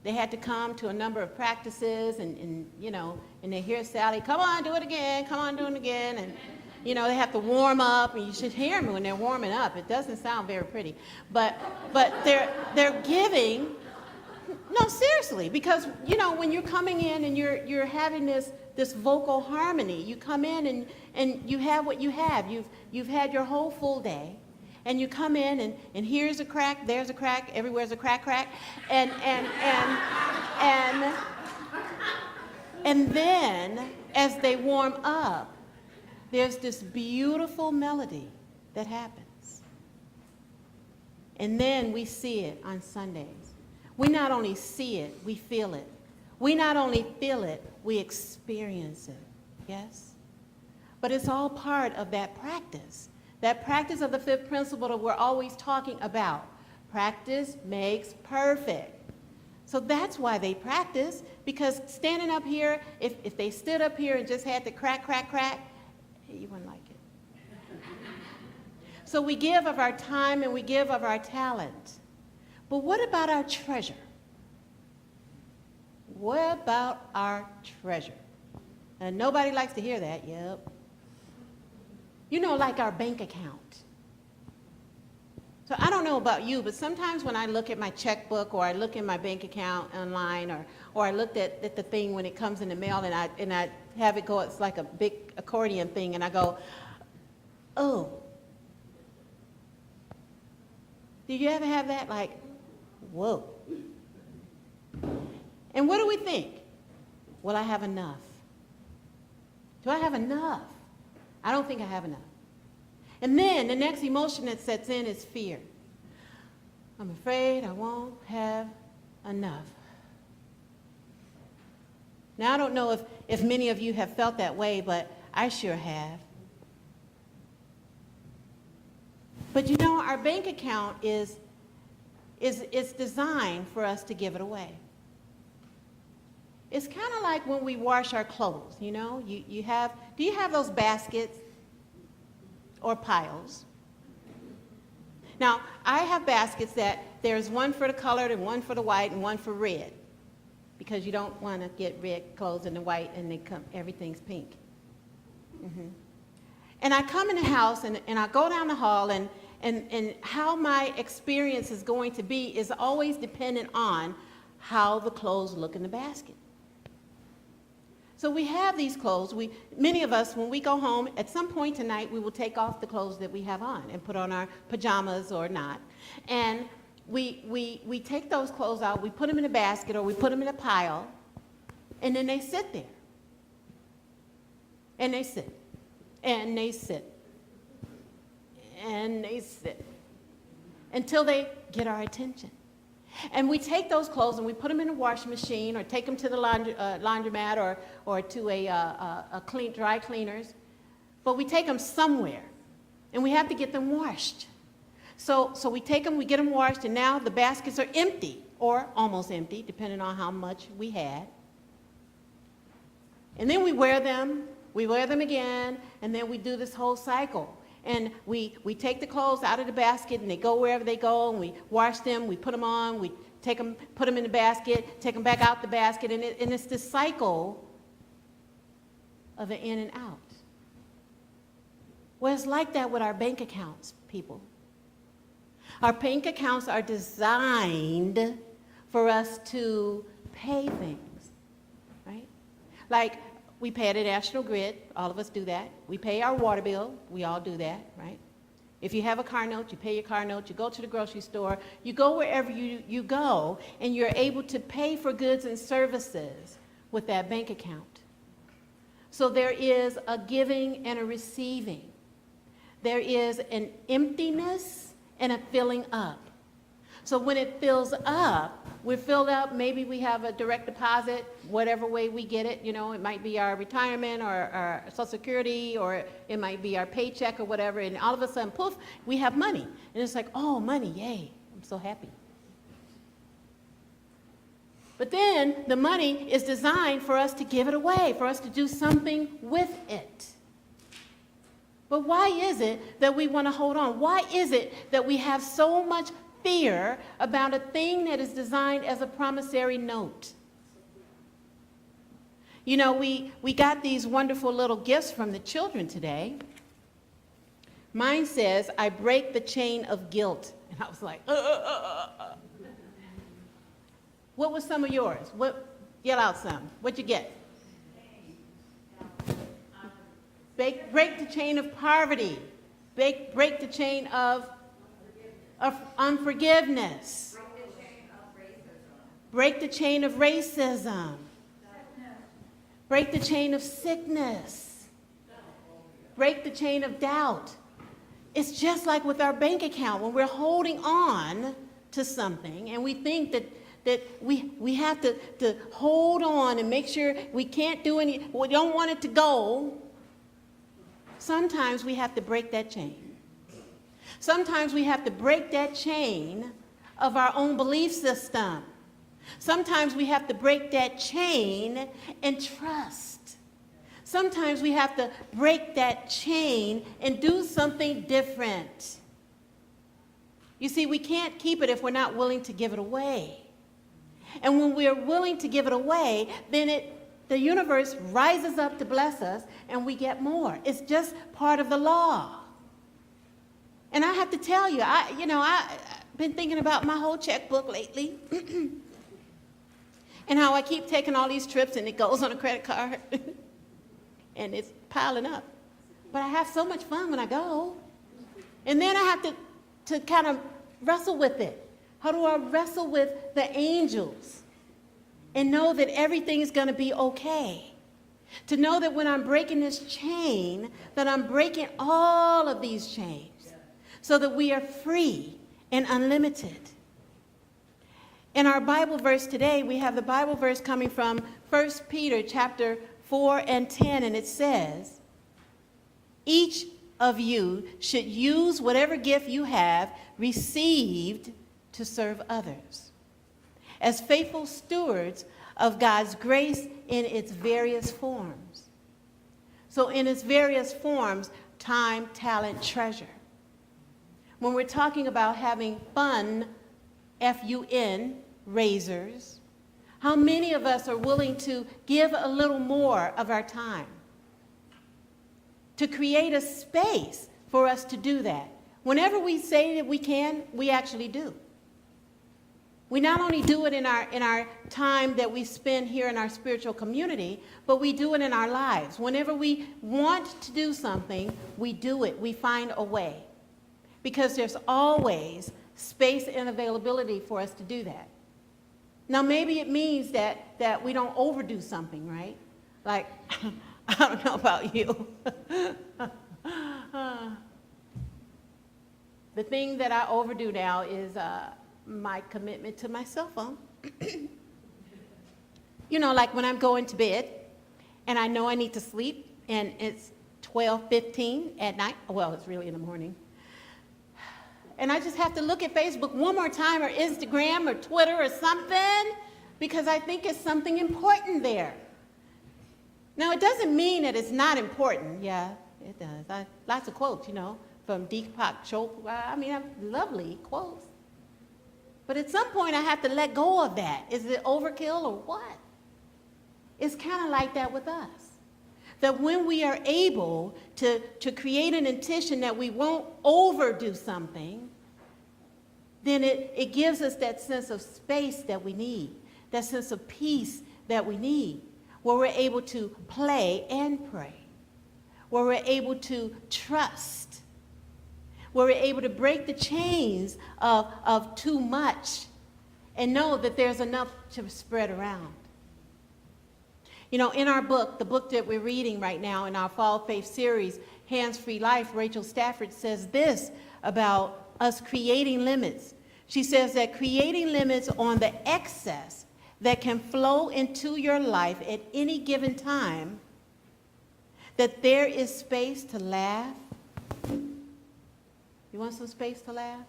They had to come to a number of practices and you know, and they hear Sally, come on, do it again, come on, do it again. And, you know, they have to warm up, and you should hear them when they're warming up. It doesn't sound very pretty. But they're giving, no, seriously, because, you know, when you're coming in and you're having this vocal harmony, you come in and you have what you have. You've had your whole full day. And you come in and here's a crack, there's a crack, everywhere's a crack. And then as they warm up, there's this beautiful melody that happens. And then we see it on Sundays. We not only see it, we feel it. We not only feel it, we experience it. Yes? But it's all part of that practice. That practice of the 5th principle that we're always talking about. Practice makes perfect. So that's why they practice, because standing up here, if they stood up here and just had to crack, you wouldn't like it. So we give of our time and we give of our talent. But what about our treasure? What about our treasure? And nobody likes to hear that, yep. You know, like our bank account. So I don't know about you, but sometimes when I look at my checkbook or I look in my bank account online or I looked at the thing when it comes in the mail and I have it go, it's like a big accordion thing, and I go, oh. Do you ever have that? Like, whoa. And what do we think? Will I have enough? Do I have enough? I don't think I have enough. And then the next emotion that sets in is fear. I'm afraid I won't have enough. Now, I don't know if many of you have felt that way, but I sure have. But you know, our bank account is designed for us to give it away. It's kind of like when we wash our clothes, you know? Do you have those baskets or piles? Now, I have baskets that there's one for the colored and one for the white and one for red, because you don't want to get red clothes and the white and everything's pink. Mm-hmm. And I come in the house and I go down the hall and how my experience is going to be is always dependent on how the clothes look in the basket. So we have these clothes. Many of us, when we go home, at some point tonight, we will take off the clothes that we have on and put on our pajamas or not. And we take those clothes out, we put them in a basket or we put them in a pile, and then they sit there. And they sit. And they sit. And they sit. Until they get our attention. And we take those clothes and we put them in a washing machine or take them to the laundromat or to a dry cleaners. But we take them somewhere, and we have to get them washed. So we take them, we get them washed, and now the baskets are empty or almost empty, depending on how much we had. And then we wear them again, and then we do this whole cycle. And we take the clothes out of the basket, and they go wherever they go, and we wash them, we put them on, we take them, put them in the basket, take them back out the basket, and it's this cycle of an in and out. Well, it's like that with our bank accounts, people. Our bank accounts are designed for us to pay things, right? Like, we pay at a National Grid, all of us do that. We pay our water bill, we all do that, right? If you have a car note, you pay your car note, you go to the grocery store, you go wherever you go, and you're able to pay for goods and services with that bank account. So there is a giving and a receiving. There is an emptiness and a filling up. So when it fills up, we're filled up, maybe we have a direct deposit, whatever way we get it, it might be our retirement or our Social Security, or it might be our paycheck or whatever, and all of a sudden, poof, we have money. And it's like, oh, money, yay, I'm so happy. But then the money is designed for us to give it away, for us to do something with it. But why is it that we want to hold on? Why is it that we have so much fear about a thing that is designed as a promissory note? We got these wonderful little gifts from the children today. Mine says, I break the chain of guilt. And I was like, What was some of yours? Yell out some. What'd you get? Break the chain of poverty. Break the chain of unforgiveness. Break the chain of racism. Break the chain of sickness. Break the chain of doubt. It's just like with our bank account. When we're holding on to something and we think that we have to hold on and make sure we can't do we don't want it to go. Sometimes we have to break that chain. Sometimes we have to break that chain of our own belief system. Sometimes we have to break that chain and trust. Sometimes we have to break that chain and do something different. You see, we can't keep it if we're not willing to give it away. And when we're willing to give it away, then the universe rises up to bless us and we get more. It's just part of the law. And I have to tell you, I've been thinking about my whole checkbook lately and how I keep taking all these trips and it goes on a credit card and it's piling up. But I have so much fun when I go. And then I have to kind of wrestle with it. How do I wrestle with the angels and know that everything is going to be okay? To know that when I'm breaking this chain, that I'm breaking all of these chains so that we are free and unlimited. In our Bible verse today, we have the Bible verse coming from 1 Peter chapter 4 and 10, and it says, each of you should use whatever gift you have received to serve others as faithful stewards of God's grace in its various forms. So in its various forms, time, talent, treasure. When we're talking about having fun, F-U-N, raisers, how many of us are willing to give a little more of our time? To create a space for us to do that. Whenever we say that we can, we actually do. We not only do it in our time that we spend here in our spiritual community, but we do it in our lives. Whenever we want to do something, we do it. We find a way. Because there's always space and availability for us to do that. Now, maybe it means that we don't overdo something, right? Like, I don't know about you. The thing that I overdo now is my commitment to my cell phone. Like when I'm going to bed and I know I need to sleep and it's 12:15 at night. Well, it's really in the morning. And I just have to look at Facebook one more time or Instagram or Twitter or something because I think it's something important there. Now, it doesn't mean that it's not important. Yeah, it does. Lots of quotes, from Deepak Chopra. Lovely quotes. But at some point, I have to let go of that. Is it overkill or what? It's kind of like that with us. That when we are able to create an intention that we won't overdo something, then it gives us that sense of space that we need, that sense of peace that we need, where we're able to play and pray, where we're able to trust, where we're able to break the chains of too much and know that there's enough to spread around. In our book, the book that we're reading right now in our Fall Faith series, Hands-Free Life, Rachel Stafford says this about us creating limits. She says that creating limits on the excess that can flow into your life at any given time, that there is space to laugh. You want some space to laugh?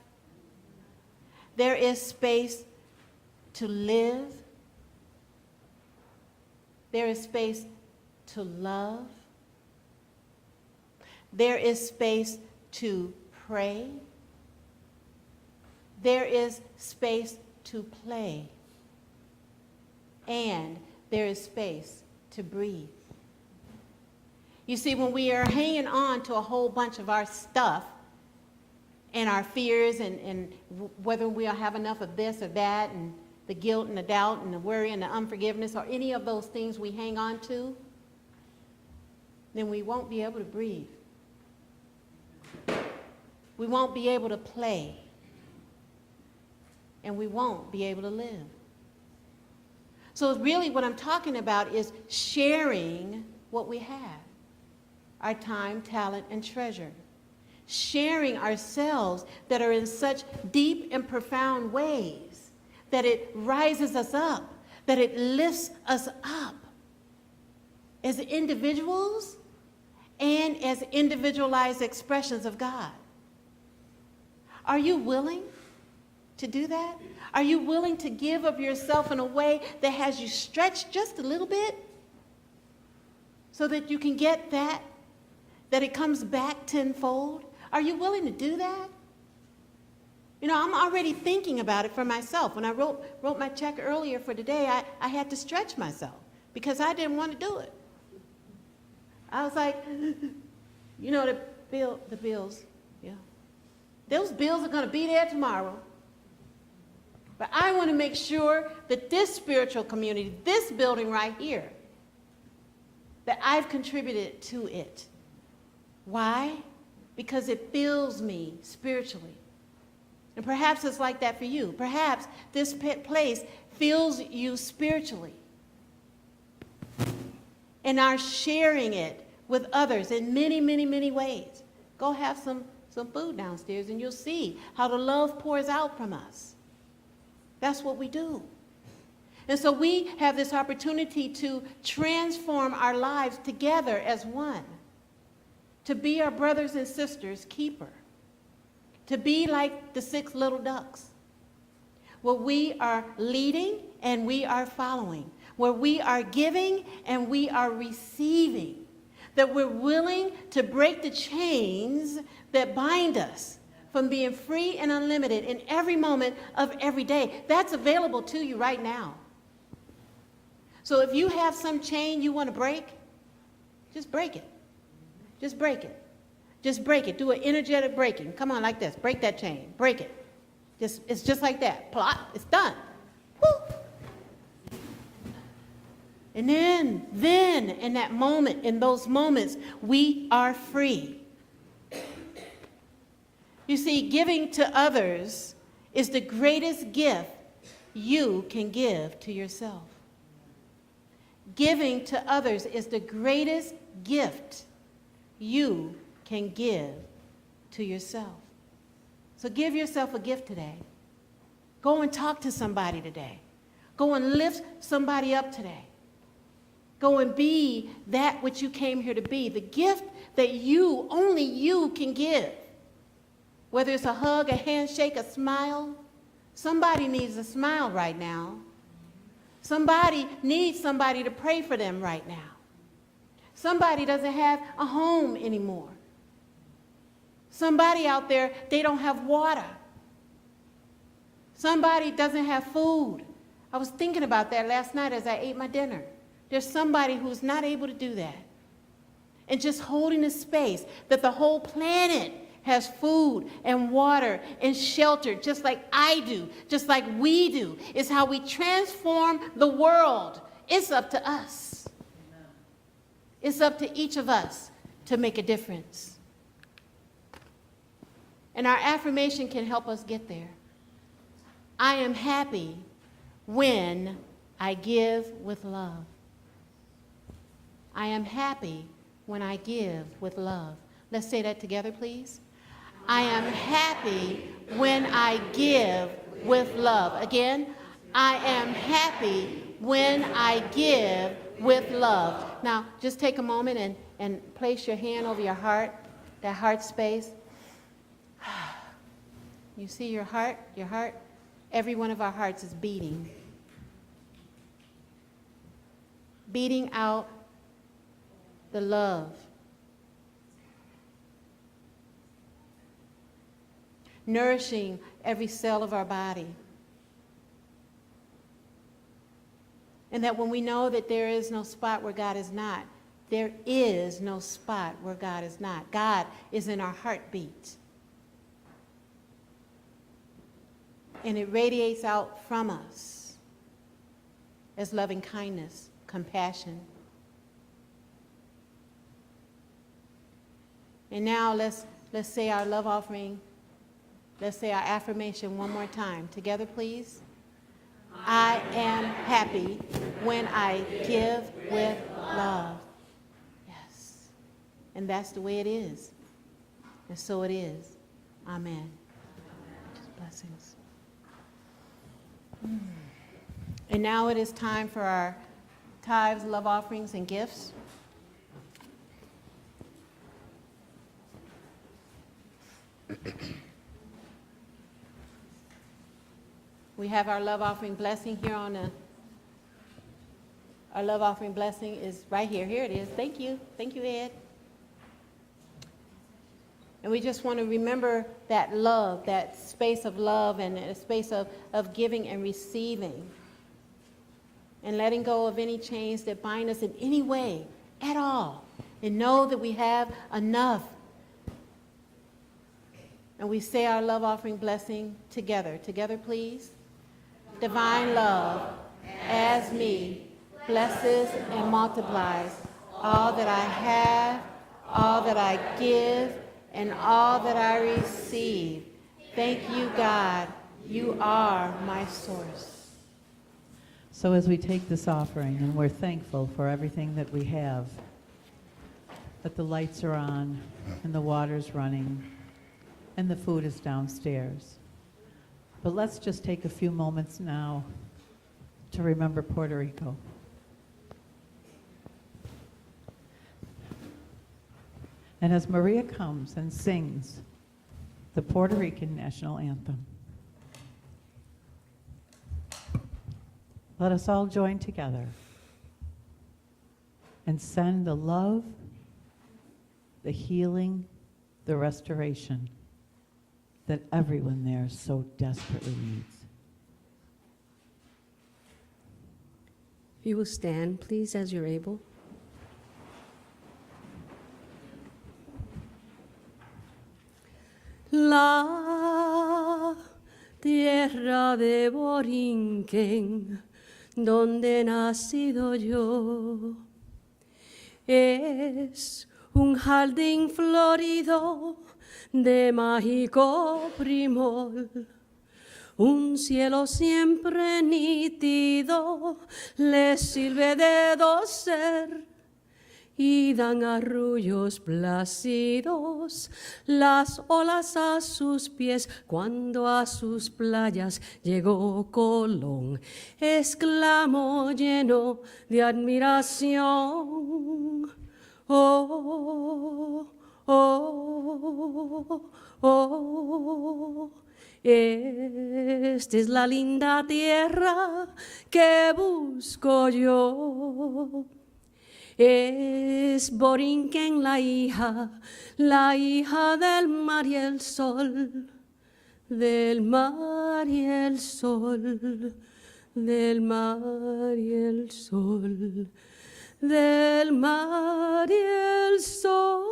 There is space to live. There is space to love. There is space to pray. There is space to play. And there is space to breathe. You see, when we are hanging on to a whole bunch of our stuff and our fears and whether we'll have enough of this or that and the guilt and the doubt and the worry and the unforgiveness or any of those things we hang on to, then we won't be able to breathe. We won't be able to play. And we won't be able to live. So really what I'm talking about is sharing what we have. Our time, talent, and treasure. Sharing ourselves that are in such deep and profound ways that it rises us up, that it lifts us up as individuals and as individualized expressions of God. Are you willing to do that? Are you willing to give of yourself in a way that has you stretched just a little bit so that you can get that it comes back tenfold? Are you willing to do that? You know, I'm already thinking about it for myself. When I wrote my check earlier for today, I had to stretch myself because I didn't want to do it. I was like, you know, the bills, yeah. Those bills are going to be there tomorrow. But I want to make sure that this spiritual community, this building right here, that I've contributed to it. Why? Because it fills me spiritually. And perhaps it's like that for you. Perhaps this place fills you spiritually. And are sharing it with others in many, many, many ways. Go have some food downstairs and you'll see how the love pours out from us. That's what we do. And so we have this opportunity to transform our lives together as one. To be our brothers and sisters' keeper. To be like the 6 little ducks. Where we are leading and we are following. Where we are giving and we are receiving. That we're willing to break the chains that bind us from being free and unlimited in every moment of every day. That's available to you right now. So if you have some chain you want to break, just break it. Just break it. Just break it. Do an energetic breaking. Come on, like this. Break that chain. Break it. It's just like that. Plot. It's done. Woo. And then in that moment, in those moments, we are free. You see, giving to others is the greatest gift you can give to yourself. Giving to others is the greatest gift you can give to yourself. So give yourself a gift today. Go and talk to somebody today. Go and lift somebody up today. Go and be that which you came here to be. The gift that only you can give. Whether it's a hug, a handshake, a smile. Somebody needs a smile right now. Somebody needs somebody to pray for them right now. Somebody doesn't have a home anymore. Somebody out there, they don't have water. Somebody doesn't have food. I was thinking about that last night as I ate my dinner. There's somebody who's not able to do that. And just holding a space that the whole planet has food and water and shelter, just like I do, just like we do, is how we transform the world. It's up to us. It's up to each of us to make a difference. And our affirmation can help us get there. I am happy when I give with love. I am happy when I give with love. Let's say that together, please. I am happy when I give with love. Again, I am happy when I give with love. Now, just take a moment and place your hand over your heart, that heart space. You see your heart? Every one of our hearts is beating. Beating out the love. Nourishing every cell of our body. And that when we know that there is no spot where God is not, there is no spot where God is not. God is in our heartbeat. And it radiates out from us as loving kindness, compassion. And now let's say our love offering. Let's say our affirmation one more time. Together, please. I am happy when I give with love. Yes. And that's the way it is. And so it is. Amen. Just blessings. And now it is time for our tithes, love offerings, and gifts. We have our love offering blessing here our love offering blessing is right here. Here it is. Thank you. Thank you, Ed. And we just want to remember that love, that space of love and a space of giving and receiving. And letting go of any chains that bind us in any way at all. And know that we have enough. And we say our love offering blessing together. Together, please. Divine love, as me, blesses and multiplies all that I have, all that I give, and all that I receive. Thank you, God. You are my source. So as we take this offering, and we're thankful for everything that we have, that the lights are on, and the water's running, and the food is downstairs. But let's just take a few moments now to remember Puerto Rico. And as Maria comes and sings the Puerto Rican national anthem, let us all join together and send the love, the healing, the restoration that everyone there so desperately needs. If you will stand, please, as you're able. La tierra de Borinquen, donde he nacido yo, es un jardín florido de mágico primor, un cielo siempre nítido le sirve de dosel y dan arrullos plácidos las olas a sus pies. Cuando a sus playas llegó Colón, exclamó lleno de admiración: oh, oh, oh, esta es la linda tierra que busco yo. Es Borinquen la hija del mar y el sol, del mar y el sol, del mar y el sol, del mar y el sol.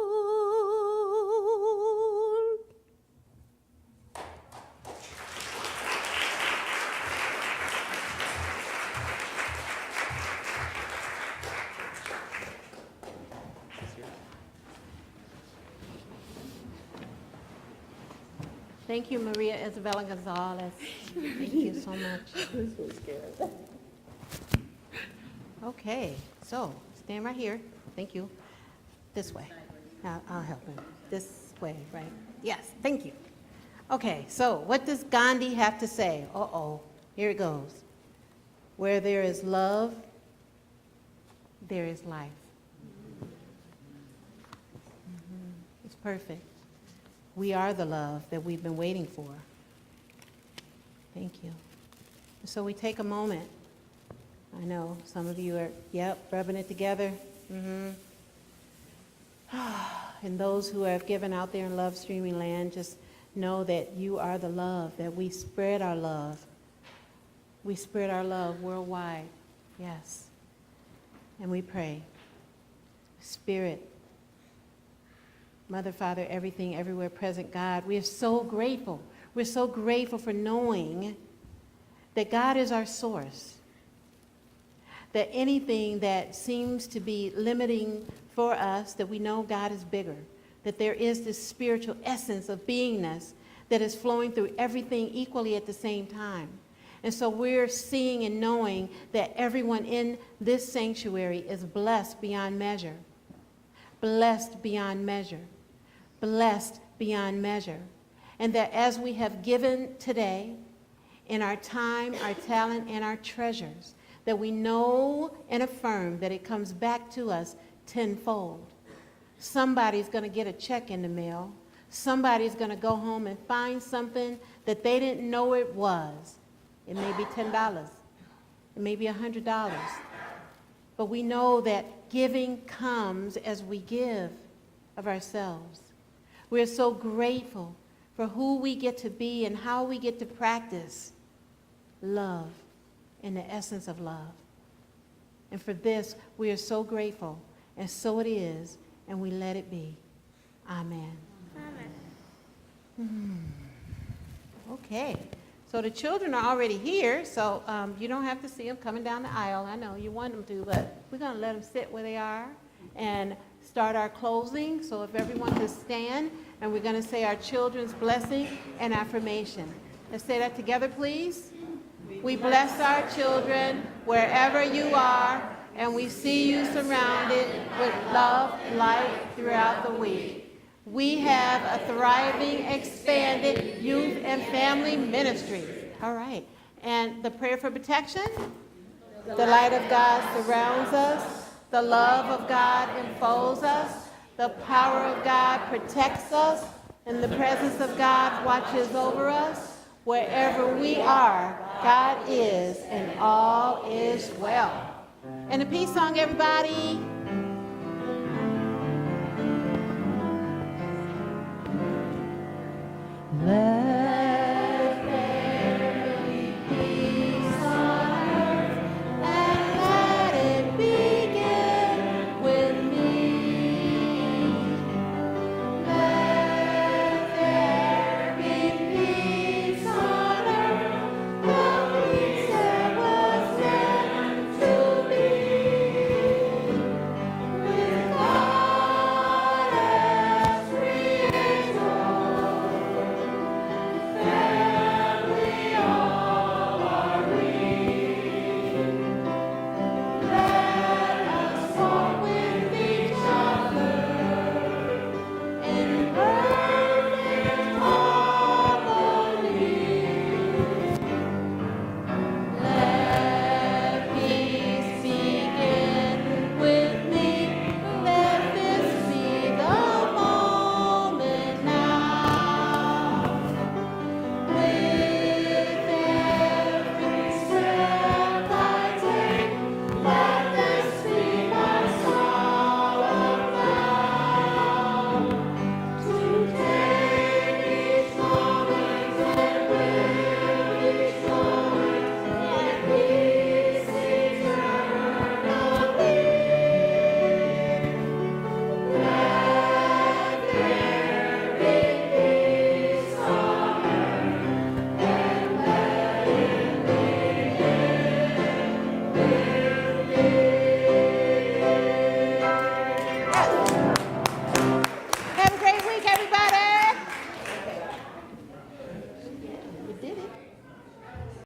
Thank you, Maria Isabella Gonzalez. Thank you so much. I'm so scared. Okay, so stand right here. Thank you. This way. I'll help him. This way, right? Yes, thank you. Okay, so what does Gandhi have to say? Uh-oh, here it goes. Where there is love, there is life. It's perfect. We are the love that we've been waiting for. Thank you. So we take a moment. I know some of you are, rubbing it together. And those who have given out there in Love Streaming Land, just know that you are the love, that we spread our love. We spread our love worldwide. Yes. And we pray. Spirit, Mother, Father, everything, everywhere present, God, we are so grateful. We're so grateful for knowing that God is our source. That anything that seems to be limiting for us, that we know God is bigger. That there is this spiritual essence of beingness that is flowing through everything equally at the same time. And so we're seeing and knowing that everyone in this sanctuary is blessed beyond measure. Blessed beyond measure. Blessed beyond measure. And that as we have given today, in our time, our talent, and our treasures, that we know and affirm that it comes back to us tenfold. Somebody's going to get a check in the mail. Somebody's going to go home and find something that they didn't know it was. It may be $10. It may be $100. But we know that giving comes as we give of ourselves. We're so grateful for who we get to be and how we get to practice love in the essence of love. And for this, we are so grateful, and so it is, and we let it be. Amen. Okay, so the children are already here, so you don't have to see them coming down the aisle. I know you want them to, but we're going to let them sit where they are and start our closing. So if everyone could stand, and we're going to say our children's blessing and affirmation. Let's say that together, please. We bless our children wherever you are, and we see you surrounded with love, light throughout the week. We have a thriving, expanded youth and family ministry. All right. And the prayer for protection? The light of God surrounds us. The love of God enfolds us. The power of God protects us. And the presence of God watches over us. Wherever we are, God is, and all is well. And a peace song, everybody.